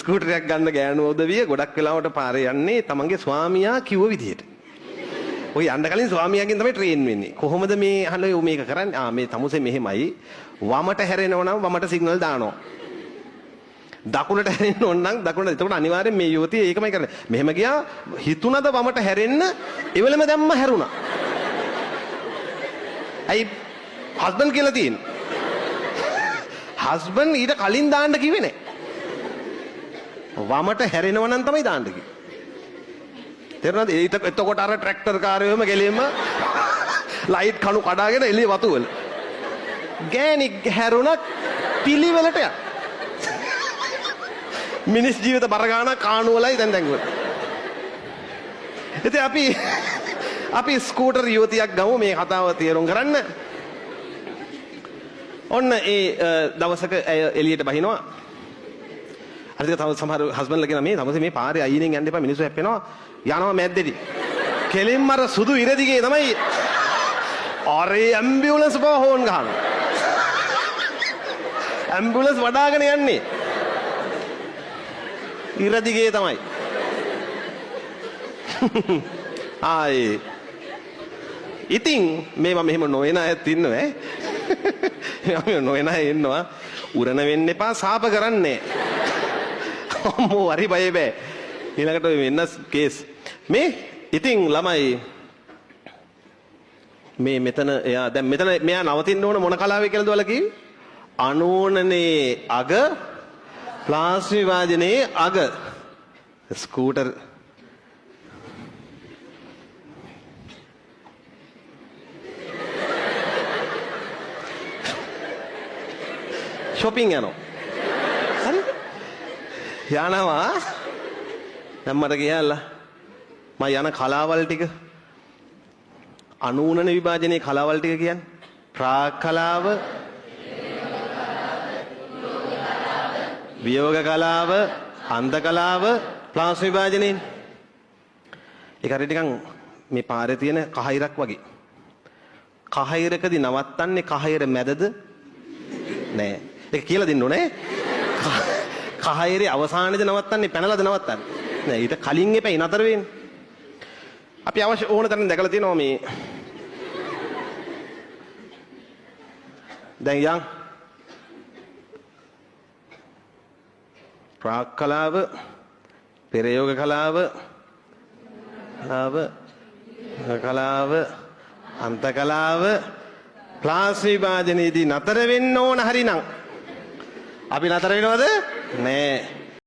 ස්කූටරයක් ගන්න ගෑනු උදවිය ගොඩක් වෙලාවට පාරේ යන්නේ තමන්ගේ ස්වාමියා කිව්ව විදිහට. ඔය යන්න කලින් ස්වාමියාගෙන් තමයි ට්‍රේන් වෙන්නේ. කොහොමද මේ අහන්නේ මේක කරන්නේ? මේ තමුසේ මෙහෙමයි. වමට හැරෙනව නම් වමට සිග්නල් දානවා. දකුණට හැරෙන්න ඕන නම් දකුණට. එතකොට අනිවාර්යෙන් මේ යුවතිය ඒකමයි කරන්නේ. මෙහෙම ගියා හිතුණද වමට හැරෙන්න එවලම දැම්ම හැරුණා. ඇයි හස්බන්ඩ් කියලා තියෙන්නේ? හස්බන්ඩ් ඊට කලින් දාන්න කිව්වේ නෑ. වමට හැරෙනව නම් තමයි දාන්න කිව්වේ. තේරුණාද? එතකොට අර ට්‍රැක්ටර් කාර්යයම ගෙලින්ම ලයිට් කණු කඩාගෙන එළිය වතු වල. ගෑණි හැරුණා පිළිවෙලට යක්. මිනිස් ජීවිත බර ගන්න කාණු වලයි දැන් ගොඩ. ඉතින් අපි ස්කූටර් යුවතියක් ගමු මේ කතාව තේරුම් ගන්න. ඔන්න ඒ දවසක ඇය එළියට බහිනවා. අර තව සමහර හස්බන්ඩ්ලා කියන මේ තමයි මේ පාරේ අයිනෙන් යන්න එපා මිනිස්සු හැප්පෙනවා. යනවා මැද්දේදී. කෙලින්ම අර සුදු ඉරදිගේ තමයි අරේ ඇම්බියුලන්ස් බව හෝන් ගහනවා. ඇම්බියුලන්ස් වඩාගෙන යන්නේ. ඉරදිගේ තමයි. ආයේ ඉතින් මේවා මෙහෙම නොවන අයත් ඉන්නවා ඈ. මේවා නොවන අය ඉන්නවා. උරණ වෙන්න එපා සාප කරන්නේ. අම්මෝ හරි බය බෑ. ඊළඟට වෙන්න කේස්. මේ ඉතින් ළමයි මේ මෙතන එයා දැන් මෙතන මෙයා නවතින්න ඕන මොන කලාවේ කියලාද ඔයාලා කිව්වේ? අනෝනනේ අග ප්ලාස්ටි විභාජනයේ අග ස්කූටර් shopping යනවා. හරි? යනවා. දැන් මට කියලා මම යන කලාවල් ටික අනූනන විභාජනයේ කලාවල් ටික කියන්නේ ප්‍රාග් කලාව, වියෝග කලාව, අන්ධ කලාව, ප්ලාස්ටි විභාජනයේ. ඒක හරියට නිකන් මේ පාරේ තියෙන කහිරක් වගේ. කහිරකදී නවත්තන්නේ කහිර මැදද? නෑ. ඒක කියලා දෙන්න ඕනේ. කහිරේ අවසානයේදී නවත්තන්නේ පැනලාද නවත්තන්නේ? නෑ ඊට කලින් එපැයි නතර වෙන්නේ. අපි අවශ්‍ය ඕන තරම් දැකලා තියෙනවා මේ. දැන් යන් ප්‍රාග් කලාව, පෙරයෝග කලාව, කලාව, අන්ත කලාව, ප්ලාස්ටි විභාජනයේදී නතර වෙන්න ඕන හරිනම් අපි නතර වෙනවද? නෑ.